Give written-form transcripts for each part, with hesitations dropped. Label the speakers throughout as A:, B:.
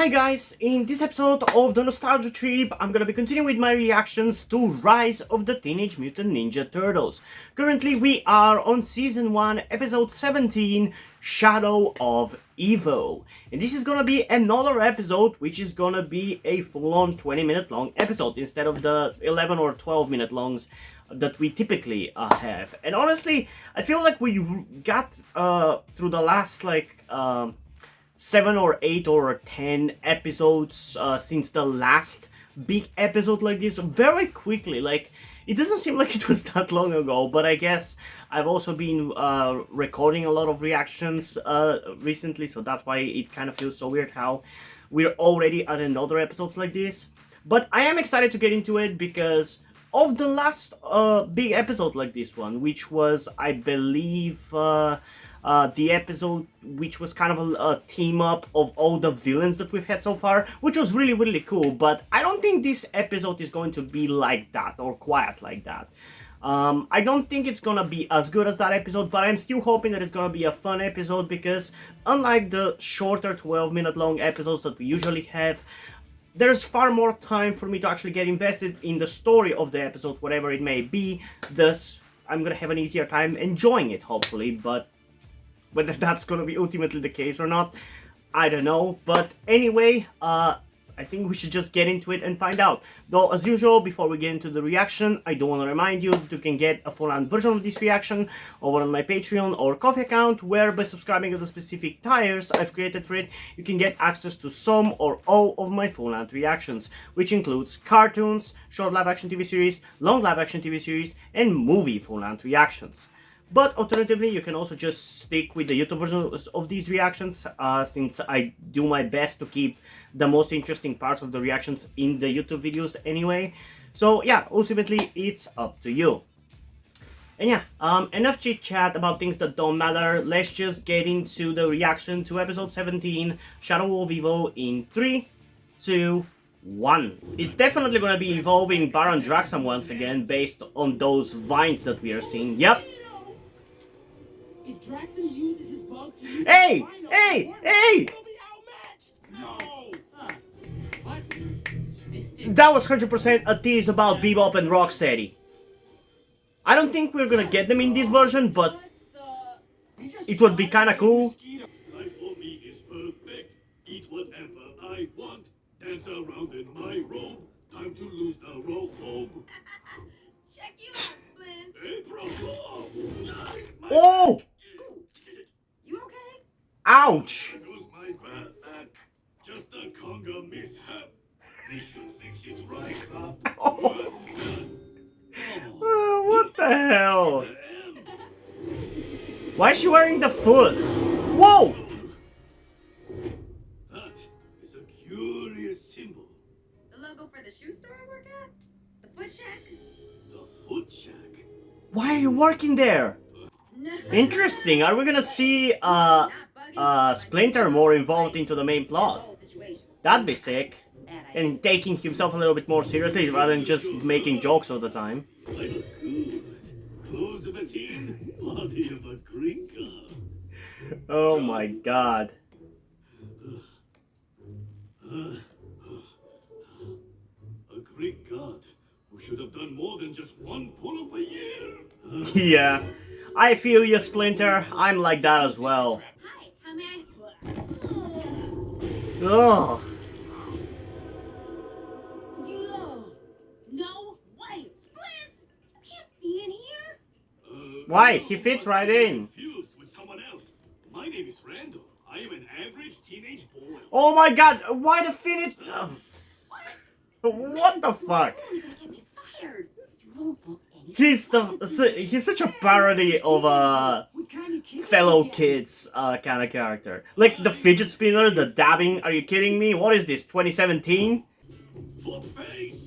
A: Hi guys, in this episode of the Nostalgia Trip, I'm gonna be continuing with my reactions to Rise of the Teenage Mutant Ninja Turtles. Currently we are on Season 1, Episode 17, Shadow of Evil. And this is gonna be another episode which is gonna be a full-on 20-minute long episode instead of the 11 or 12-minute longs that we typically have. And honestly, I feel like we got through the last 7 or 8 or 10 episodes since the last big episode like this very quickly. Like, it doesn't seem like it was that long ago, but I guess I've also been recording a lot of reactions recently, so that's why it kind of feels so weird how we're already at another episode like this. But I am excited to get into it because of the last big episode like this one, which was, I believe, the episode which was kind of a team up of all the villains that we've had so far, which was really, really cool. But I don't think this episode is going to be like that or quiet like that. I don't think it's gonna be as good as that episode, but I'm still hoping that it's gonna be a fun episode because unlike the shorter 12-minute long episodes that we usually have, there's far more time for me to actually get invested in the story of the episode, whatever it may be. Thus, I'm gonna have an easier time enjoying it, hopefully. But whether that's gonna be ultimately the case or not, I don't know. But anyway, I think we should just get into it and find out. Though, as usual, before we get into the reaction, I do want to remind you that you can get a full-on version of this reaction over on my Patreon or Ko-fi account, where by subscribing to the specific tiers I've created for it, you can get access to some or all of my full-length reactions, which includes cartoons, short live-action TV series, long live-action TV series, and movie full-length reactions. But alternatively, you can also just stick with the YouTube versions of these reactions, since I do my best to keep the most interesting parts of the reactions in the YouTube videos anyway. So yeah, ultimately, it's up to you. And yeah, enough chit chat about things that don't matter. Let's just get into the reaction to episode 17, Shadow of Evil, in 3, 2, 1. It's definitely gonna be involving Baron Draxam once again, based on those vines that we are seeing. Yep.
B: If Draxon uses his bug to use
A: Hey! Hey! Hey!
B: he'll be outmatched! No! What?
A: That was 100% a tease about Bebop and Rocksteady. I don't think we're gonna get them in this version, but it would be kinda cool.
C: Life for me is perfect. Eat whatever I want. Dance around in my robe. Time to lose the robe.
D: Check you out, Splint.
C: Hey, bro.
A: Oh!
D: You okay?
A: Ouch!
C: There goes my back. Just a conga mishap. This should fix it right up.
A: What the hell? Why is she wearing the foot? Whoa!
C: That is a curious symbol.
D: The logo for the shoe store I work at? The Foot Shack?
C: The foot shack.
A: Why are you working there?
D: No.
A: Interesting. Are we gonna see Splinter more involved into the main plot? That'd be sick. And taking himself a little bit more seriously rather than just making jokes all the time.
C: I look good. Clothes of a teen, body of a gringa.
A: Oh my god.
C: A great god who should have done more than just one pull-up a year.
A: Yeah. I feel you, Splinter. I'm like that as well.
D: Hi, how may I?
A: Ugh.
D: No way! Splint! You can't be in here!
A: Why? He fits right in.
C: Confused with someone else. My name is Randall. I am an average teenage boy.
A: Oh my god, why the Phoenix? What the fuck?
D: You're gonna get me fired! You won't book any.
A: He's such a parody of a fellow kids kind of character. Like the fidget spinner, the dabbing. Are you kidding me? What is this? 2017?
C: Foot face.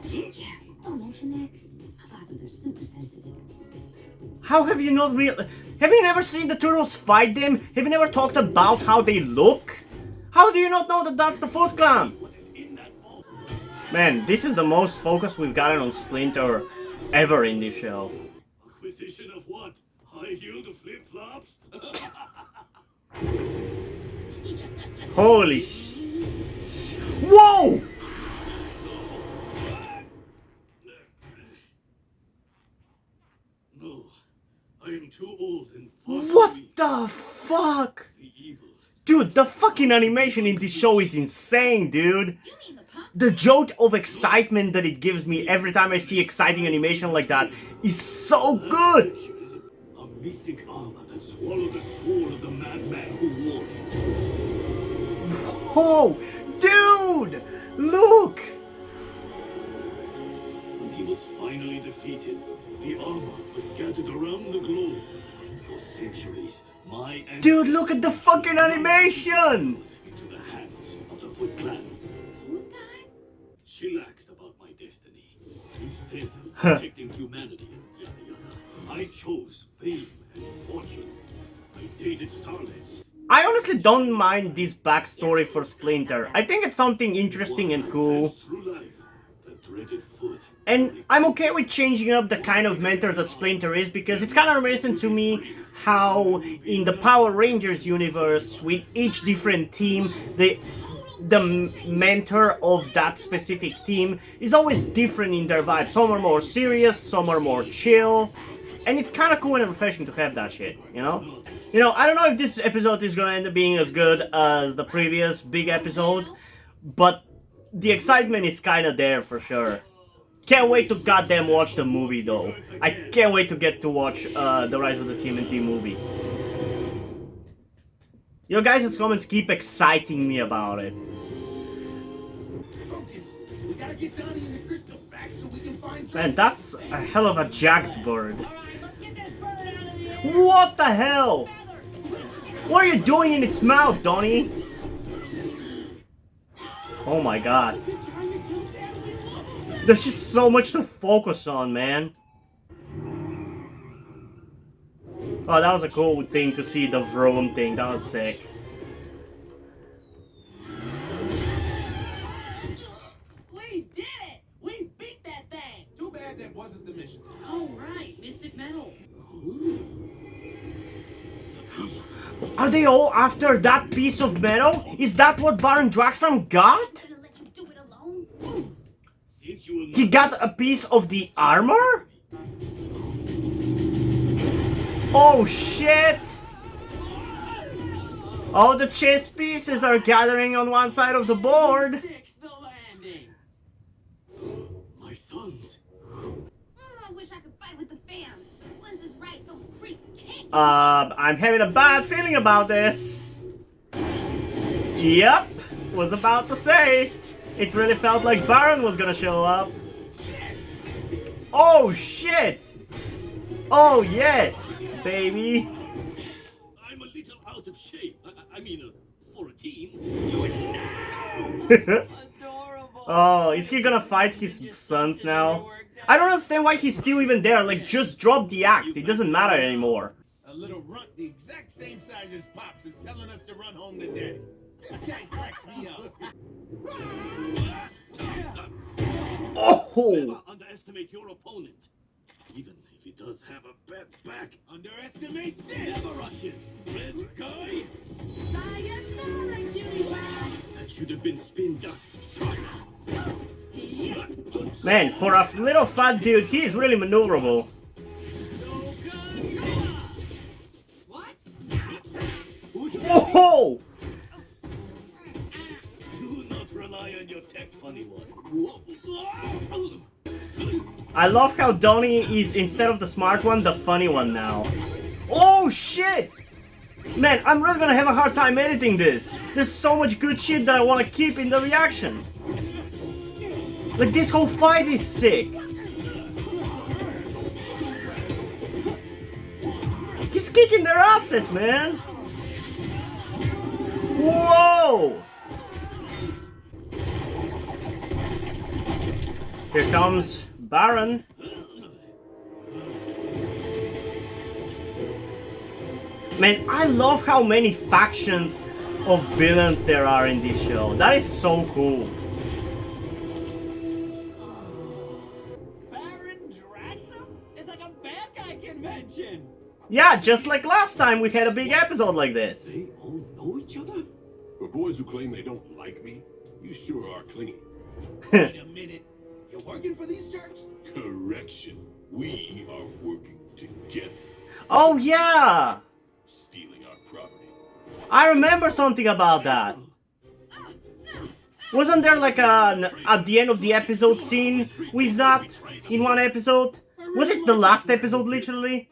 D: Yeah, don't mention that. My bosses are super sensitive.
A: How have you not Have you never seen the turtles fight them? Have you never talked about how they look? How do you not know that that's the Foot Clan?
C: What is in that ball?
A: Man, this is the most focus we've gotten on Splinter ever in this show.
C: Acquisition of what? High-heeled flip-flops?
A: Holy
C: old and far
A: What
C: away.
A: the fuck?
C: The evil.
A: Dude, the fucking animation in this show is insane, dude.
D: You mean the pump?
A: The jolt of excitement that it gives me every time I see exciting animation like that is so good.
C: A mystic armor that swallowed the soul of the madman who wore it.
A: Oh, dude, look.
C: When he was finally defeated, the armor was scattered around the globe. For centuries, my ancestors...
A: Dude, look at the fucking animation.
C: ...into the hands of the Foot Clan.
D: Whose guys?
C: Chillaxed about my destiny. Instead of protecting humanity and yada yada, I chose fame and fortune. I dated starlets.
A: I honestly don't mind this backstory for Splinter. I think it's something interesting and cool.
C: Through life, the dreaded foot.
A: And I'm okay with changing up the kind of mentor that Splinter is, because it's kind of reminiscent to me how in the Power Rangers universe, with each different team, the mentor of that specific team is always different in their vibe. Some are more serious, some are more chill, and it's kind of cool and refreshing to have that shit, you know? You know, I don't know if this episode is gonna end up being as good as the previous big episode, but the excitement is kind of there for sure. Can't wait to goddamn watch the movie though. I can't wait to get to watch the Rise of the TMNT movie. Your guys' comments keep exciting me about it.
B: Focus. We gotta get Donnie and the crystal back so we can find
A: Man, that's a hell of a jacked bird.
D: All right, let's get this bird out of the air.
A: What the hell? What are you doing in its mouth, Donnie? Oh my god. There's just so much to focus on, man. Oh, that was a cool thing to see, the Vroom thing. That was sick.
B: We did it! We beat that thing! Too bad that wasn't the mission.
E: Oh, right, Mystic Metal.
A: Are they all after that piece of metal? Is that what Baron Draxam got?
D: I'm gonna let you do it alone.
C: Since you will
A: He
C: not
A: got a piece of the armor? Oh shit! All the chess pieces are gathering on one side of the board.
E: Fix the landing.
C: my sons.
D: I wish I could fight with the fam. Lens is right, those creeps can't.
A: I'm having a bad feeling about this. Yep, was about to say. It really felt like Baron was gonna show up. Oh shit! Oh yes, baby.
C: I'm a little out of shape. I mean, for a team.
E: Adorable.
A: Oh, is he gonna fight his sons now? I don't understand why he's still even there. Like, just drop the act. It doesn't matter anymore.
B: A little runt the exact same size as Pops is telling us to run home to Daddy. This guy cracks me up.
A: Oh!
C: Never underestimate your opponent. Even if he does have a bad back.
B: Underestimate this!
C: Never rush it. Red guy.
B: Sayonara, cutie pie!
C: That should have been spin ducked.
A: Man, for a little fat dude, he is really maneuverable.
E: What?
A: Oh!
C: Do not rely on your tech, funny one.
A: I love how Donnie is, instead of the smart one, the funny one now. Oh shit! Man, I'm really gonna have a hard time editing this. There's so much good shit that I want to keep in the reaction. Like, this whole fight is sick. He's kicking their asses, man. Whoa! Here comes Baron. Man, I love how many factions of villains there are in this show. That is so cool.
E: Baron Draxum? It's like a bad guy convention.
A: Yeah, just like last time we had a big episode like this.
C: They all know each other?
F: For boys who claim they don't like me, you sure are clingy.
B: Wait a minute. You're working for these jerks?
F: Correction. We are working together.
A: Oh yeah!
F: Stealing our property.
A: I remember something about that. Wasn't there like at the end of the episode scene with that in one episode? Was it the last episode literally?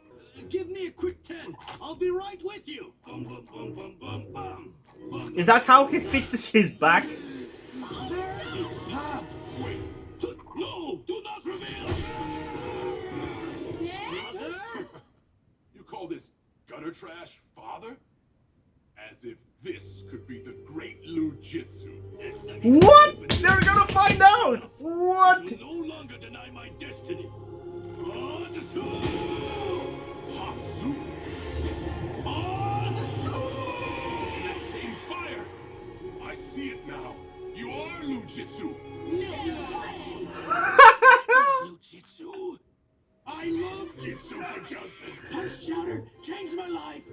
C: Give me a quick 10. I'll be right with you. Bum, bum, bum, bum, bum, bum. Bum,
A: Is that how he fixes his back?
C: It's Pops. Wait. No, do not reveal.
F: You call this gutter trash father? As if this could be the great Lujitsu.
A: What? They're gonna find out! What?
C: You no longer deny my destiny. Hatsu!
F: That same fire! I see it now. You are Lujitsu.
C: Jitsu. I love Jitsu for justice. Punch chowder changed my life.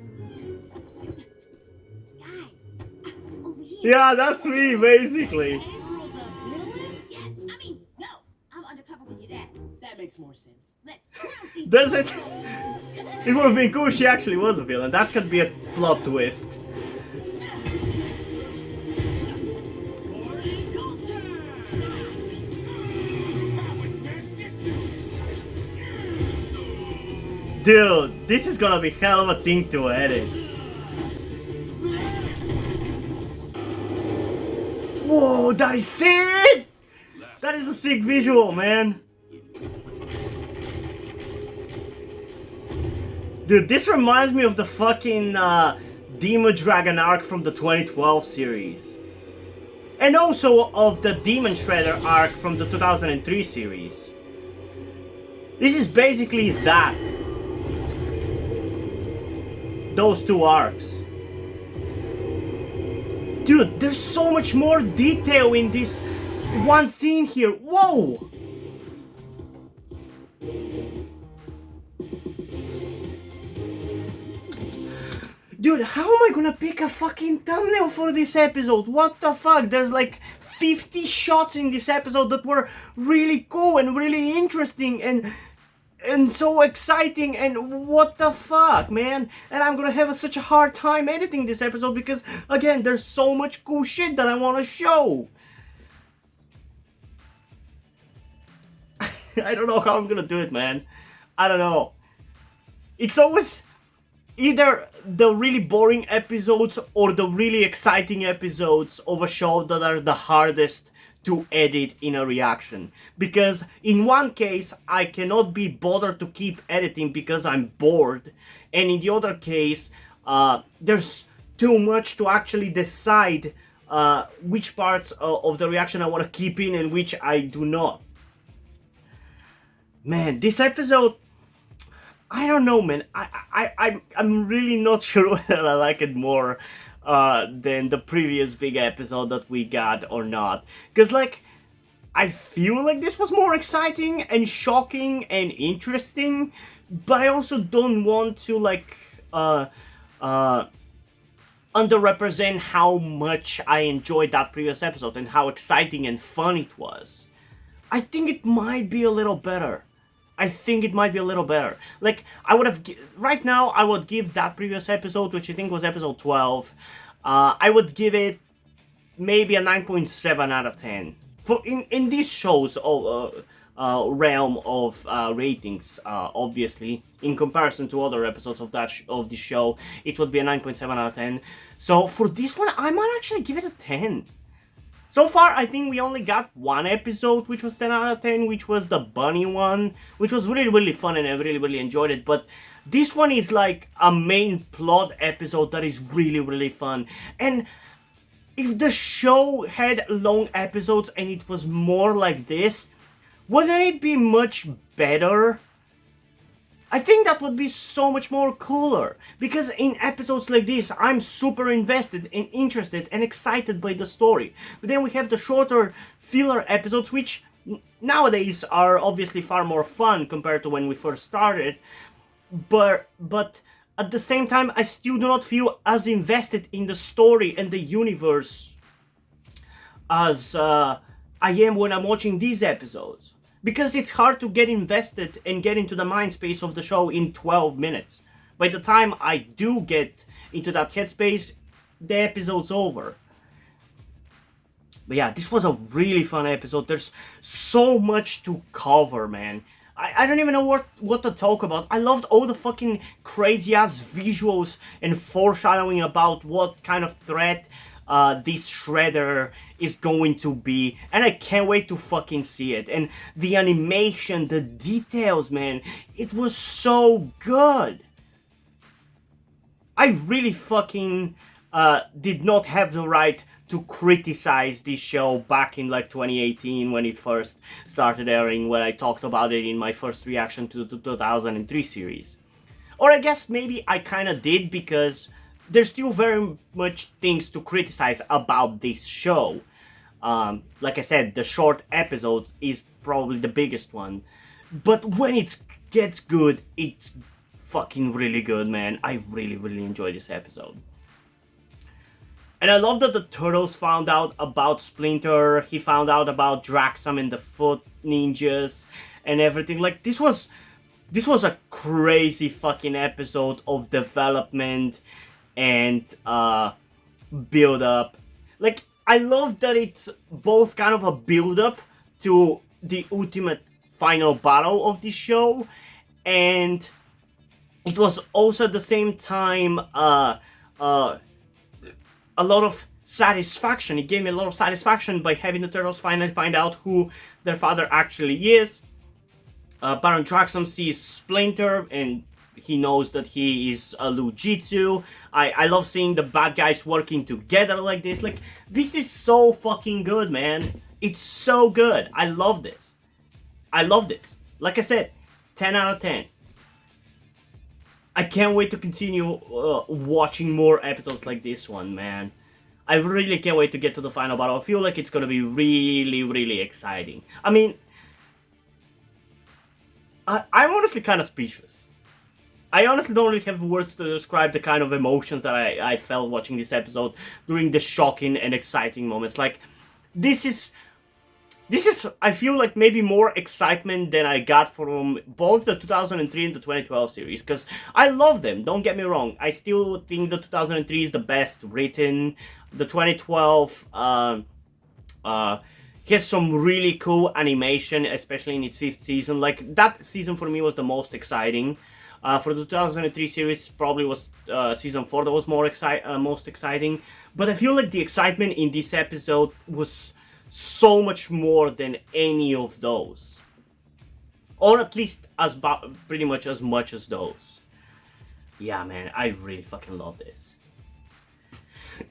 D: Guys, over here.
A: Yeah, that's me, basically.
E: April's a villain?
D: Yes, I mean, no. I'm undercover with your dad.
E: That makes more sense.
D: Let's trounce these
A: Does it?
D: people.
A: It would have been cool if she actually was a villain. That could be a plot twist.
E: Morning culture!
B: Power smash jitsu.
A: Dude, this is gonna be hell of a thing to edit. Whoa, that is sick! That is a sick visual, man. Dude, this reminds me of the fucking Demon Dragon arc from the 2012 series. And also of the Demon Shredder arc from the 2003 series. This is basically that. Those two arcs. Dude, there's so much more detail in this one scene here. Whoa! Dude, how am I gonna pick a fucking thumbnail for this episode? What the fuck? There's like 50 shots in this episode that were really cool and really interesting and so exciting, and what the fuck, man? And I'm gonna have such a hard time editing this episode because, again, there's so much cool shit that I want to show. I don't know how I'm gonna do it, man. I don't know. It's always either the really boring episodes or the really exciting episodes of a show that are the hardest to edit in a reaction. Because in one case, I cannot be bothered to keep editing because I'm bored. And in the other case, there's too much to actually decide which parts of the reaction I want to keep in and which I do not. Man, this episode, I don't know, man. I'm really not sure whether I like it more than the previous big episode that we got or not. Because, like, I feel like this was more exciting and shocking and interesting, but I also don't want to, like, underrepresent how much I enjoyed that previous episode and how exciting and fun it was. I think it might be a little better. I think it might be a little better. Like, I would have... Right now, I would give that previous episode, which I think was episode 12, I would give it maybe a 9.7 out of 10. For in this show's realm of ratings, obviously, in comparison to other episodes of of the show, it would be a 9.7 out of 10. So for this one, I might actually give it a 10. So far, I think we only got one episode which was 10 out of 10, which was the bunny one, which was really, really fun and I really, really enjoyed it. But this one is like a main plot episode that is really, really fun. And if the show had long episodes and it was more like this, wouldn't it be much better? I think that would be so much more cooler, because in episodes like this, I'm super invested and interested and excited by the story. But then we have the shorter filler episodes, which nowadays are obviously far more fun compared to when we first started. But at the same time, I still do not feel as invested in the story and the universe as I am when I'm watching these episodes. Because it's hard to get invested and get into the mind space of the show in 12 minutes. By the time I do get into that headspace, the episode's over. But yeah, this was a really fun episode. There's so much to cover, man. I don't even know what to talk about. I loved all the fucking crazy ass visuals and foreshadowing about what kind of threat this Shredder is going to be. And I can't wait to fucking see it. And the animation, the details, man. It was so good. I really fucking did not have the right to criticize this show back in like 2018 when it first started airing, when I talked about it in my first reaction to the 2003 series. Or I guess maybe I kinda did, because there's still very much things to criticize about this show. Like I said, the short episodes is probably the biggest one. But when it gets good, it's fucking really good, man. I really, really enjoyed this episode. And I love that the Turtles found out about Splinter, he found out about Draxum and the Foot Ninjas and everything. Like, this was a crazy fucking episode of development and build up. Like, I love that it's both kind of a build up to the ultimate final battle of the show, and it was also at the same time a lot of satisfaction. It gave me a lot of satisfaction by having the Turtles finally find out who their father actually is. Baron Draxum sees Splinter and he knows that he is a Lujitsu. I love seeing the bad guys working together like this. Like, this is so fucking good, man. It's so good. I love this. I love this. Like I said, 10 out of 10. I can't wait to continue watching more episodes like this one, man. I really can't wait to get to the final battle. I feel like it's gonna be really, really exciting. I mean, I'm honestly kind of speechless. I honestly don't really have words to describe the kind of emotions that I felt watching this episode during the shocking and exciting moments. Like, this is, I feel like, maybe more excitement than I got from both the 2003 and the 2012 series, because I love them, don't get me wrong. I still think the 2003 is the best written. The 2012 has some really cool animation, especially in its 5th season. Like, that season for me was the most exciting. For the 2003 series, probably was season 4 that was most exciting. But I feel like the excitement in this episode was so much more than any of those, or at least pretty much as much as those. Yeah, man, I really fucking love this.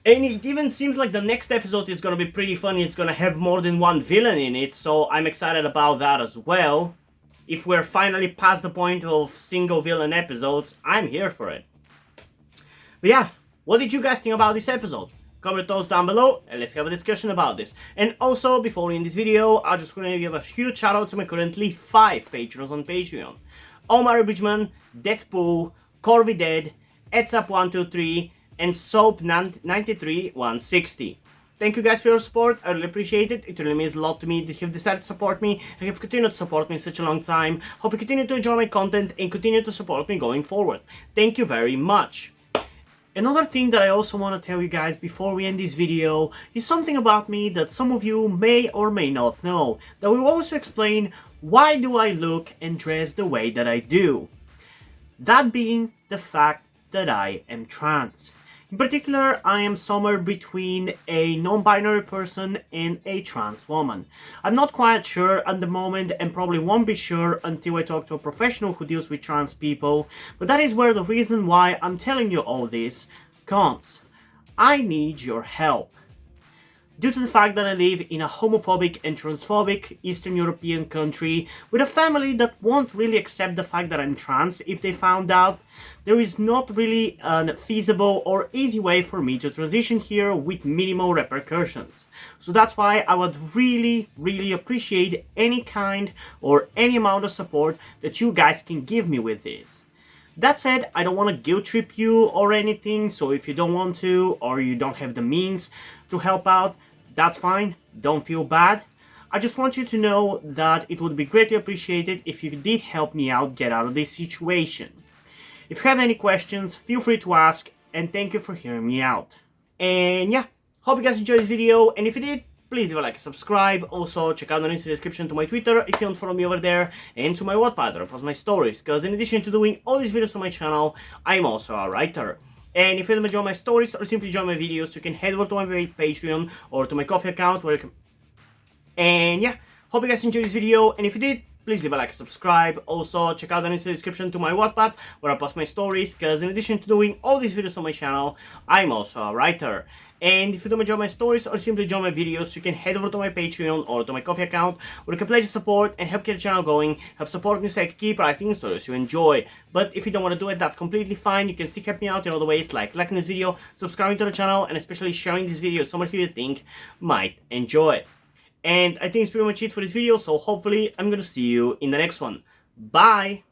A: And it even seems like the next episode is gonna be pretty funny. It's gonna have more than one villain in it, so I'm excited about that as well. If we're finally past the point of single villain episodes, I'm here for it. But yeah, what did you guys think about this episode? Comment those down below and let's have a discussion about this. And also, before we end this video, I just want to give a huge shout out to my currently 5 patrons on Patreon. Omar Bridgman, Deadpool, Corby Dead, Edzap123, and Soap93160. Thank you guys for your support, I really appreciate it. It really means a lot to me that you've decided to support me and you've continued to support me in such a long time. Hope you continue to enjoy my content and continue to support me going forward. Thank you very much. Another thing that I also want to tell you guys before we end this video is something about me that some of you may or may not know, that will also explain why do I look and dress the way that I do. That being the fact that I am trans. In particular, I am somewhere between a non-binary person and a trans woman. I'm not quite sure at the moment and probably won't be sure until I talk to a professional who deals with trans people, but that is where the reason why I'm telling you all this comes. I need your help. Due to the fact that I live in a homophobic and transphobic Eastern European country with a family that won't really accept the fact that I'm trans if they found out, there is not really a feasible or easy way for me to transition here with minimal repercussions. So that's why I would really, really appreciate any kind or any amount of support that you guys can give me with this. That said, I don't want to guilt trip you or anything, so if you don't want to or you don't have the means to help out, that's fine, don't feel bad. I just want you to know that it would be greatly appreciated if you did help me out get out of this situation. If you have any questions, feel free to ask, and thank you for hearing me out. And yeah, hope you guys enjoyed this video, and if you did, please leave a like and subscribe. Also, check out the links in the description to my Twitter if you don't follow me over there, and to my Wattpad where I post my stories, because in addition to doing all these videos on my channel, I'm also a writer. And if you don't enjoy my stories or simply enjoy my videos, you can head over to my Patreon or to my Coffee account where you can... And yeah, hope you guys enjoyed this video, and if you did, please leave a like and subscribe. Also, check out the links in the description to my Wattpad where I post my stories, because in addition to doing all these videos on my channel, I'm also a writer. And if you don't enjoy my stories or simply enjoy my videos, you can head over to my Patreon or to my Coffee account where you can pledge your support and help keep the channel going, help support me so I can keep writing stories you enjoy. But if you don't want to do it, that's completely fine. You can still help me out in other ways, like liking this video, subscribing to the channel, and especially sharing this video with someone who you think might enjoy it. And I think it's pretty much it for this video, so hopefully I'm gonna see you in the next one. Bye!